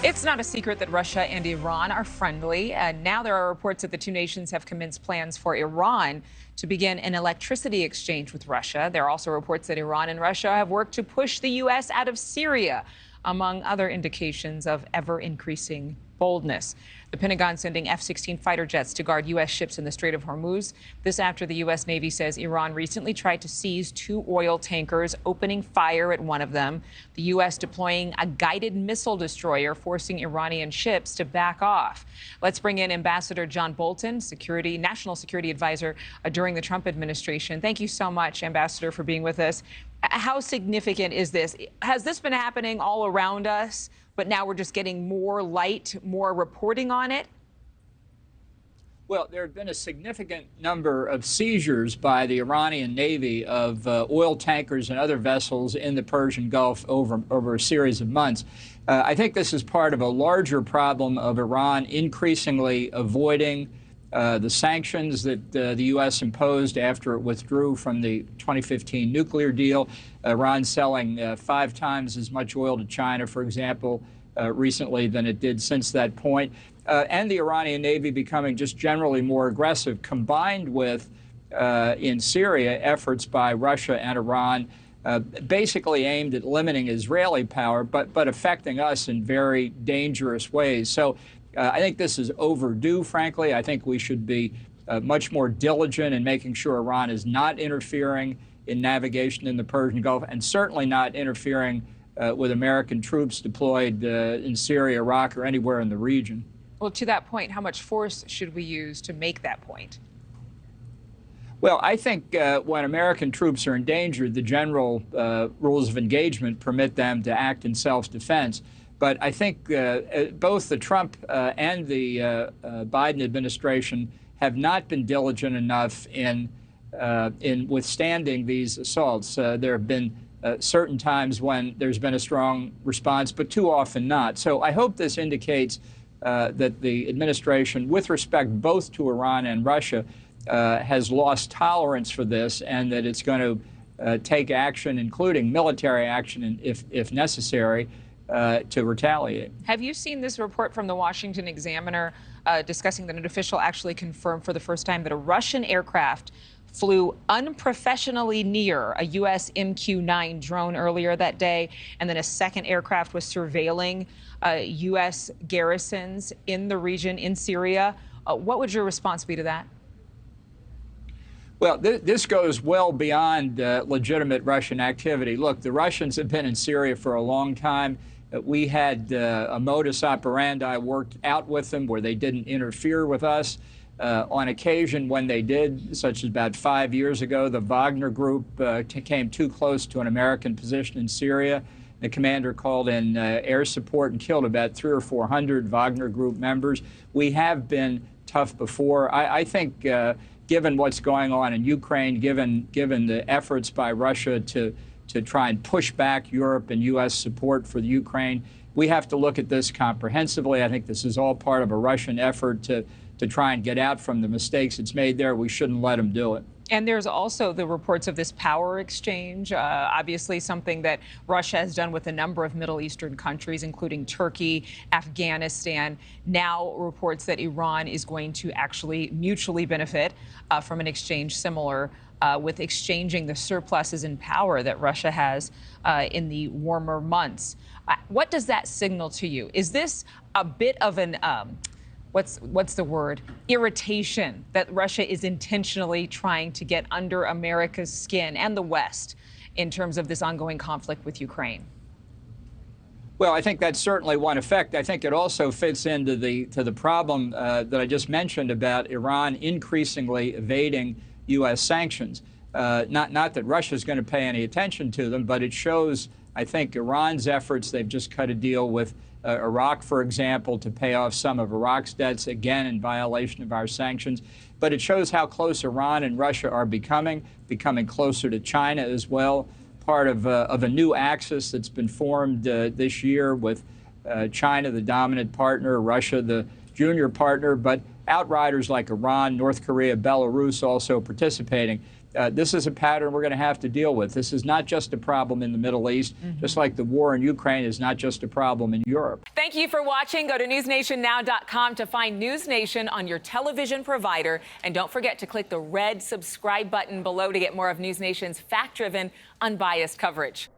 It's not a secret that Russia and Iran are friendly, and now there are reports that the two nations have commenced plans for Iran to begin an electricity exchange with Russia. There are also reports that Iran and Russia have worked to push the U.S. out of Syria, among other indications of ever-increasing boldness. The Pentagon sending F-16 fighter jets to guard U.S. ships in the Strait of Hormuz. This after the U.S. Navy says Iran recently tried to seize two oil tankers, opening fire at one of them. The U.S. deploying a guided missile destroyer, forcing Iranian ships to back off. Let's bring in Ambassador John Bolton, national security advisor during the Trump administration. Thank you so much, Ambassador, for being with us. How significant is this? Has this been happening all around us, but now we're just getting more light, more reporting on it? Well, there have been a significant number of seizures by the Iranian Navy of oil tankers and other vessels in the Persian Gulf over a series of months. I think this is part of a larger problem of Iran increasingly avoiding the sanctions that the U.S. imposed after it withdrew from the 2015 nuclear deal. Iran selling 5 times as much oil to China, for example, recently than it did since that point. And the Iranian Navy becoming just generally more aggressive, combined with, in Syria, efforts by Russia and Iran basically aimed at limiting Israeli power, but affecting us in very dangerous ways. So I think this is overdue, frankly. I think we should be much more diligent in making sure Iran is not interfering in navigation in the Persian Gulf, and certainly not interfering with American troops deployed in Syria, Iraq, or anywhere in the region. Well, to that point, how much force should we use to make that point? Well, I think when American troops are endangered, the general rules of engagement permit them to act in self-defense. But I think both the Trump and the Biden administration have not been diligent enough in withstanding these assaults. There have been certain times when there's been a strong response, but too often not. So I hope this indicates that the administration, with respect both to Iran and Russia, has lost tolerance for this, and that it's going to take action, including military action, if necessary, to retaliate. Have you seen this report from the Washington Examiner discussing that an official actually confirmed for the first time that a Russian aircraft flew unprofessionally near a U.S. MQ-9 drone earlier that day, and then a second aircraft was surveilling U.S. garrisons in the region in Syria? What would your response be to that? Well, this goes well beyond legitimate Russian activity. Look, the Russians have been in Syria for a long time. We had a modus operandi worked out with them where they didn't interfere with us. On occasion, when they did, such as about 5 years ago, the Wagner Group came too close to an American position in Syria. The commander called in air support and killed about 300 or 400 Wagner Group members. We have been tough before. I think, given what's going on in Ukraine, given the efforts by Russia to try and push back Europe and U.S. support for the Ukraine, we have to look at this comprehensively. I think this is all part of a Russian effort to try and get out from the mistakes it's made there. We shouldn't let them do it. And there's also the reports of this power exchange, obviously something that Russia has done with a number of Middle Eastern countries, including Turkey, Afghanistan. Now reports that Iran is going to actually mutually benefit from an exchange similar with exchanging the surpluses in power that Russia has in the warmer months. What does that signal to you? Is this a bit of an what's the word? Irritation that Russia is intentionally trying to get under America's skin and the West in terms of this ongoing conflict with Ukraine? Well, I think that's certainly one effect. I think it also fits into the problem that I just mentioned about Iran increasingly evading U.S. sanctions. Not that Russia's going to pay any attention to them, but it shows, I think, Iran's efforts. They've just cut a deal with Iraq, for example, to pay off some of Iraq's debts, again in violation of our sanctions. But it shows how close Iran and Russia are becoming closer to China as well, part of a new axis that's been formed this year with China, the dominant partner, Russia, the junior partner, but outriders like Iran, North Korea, Belarus also participating. this is a pattern we're going to have to deal with. This is not just a problem in the Middle East, just like the war in Ukraine is not just a problem in Europe. Thank you for watching. Go to newsnationnow.com to find NewsNation on your television provider. And don't forget to click the red subscribe button below to get more of NewsNation's fact-driven, unbiased coverage.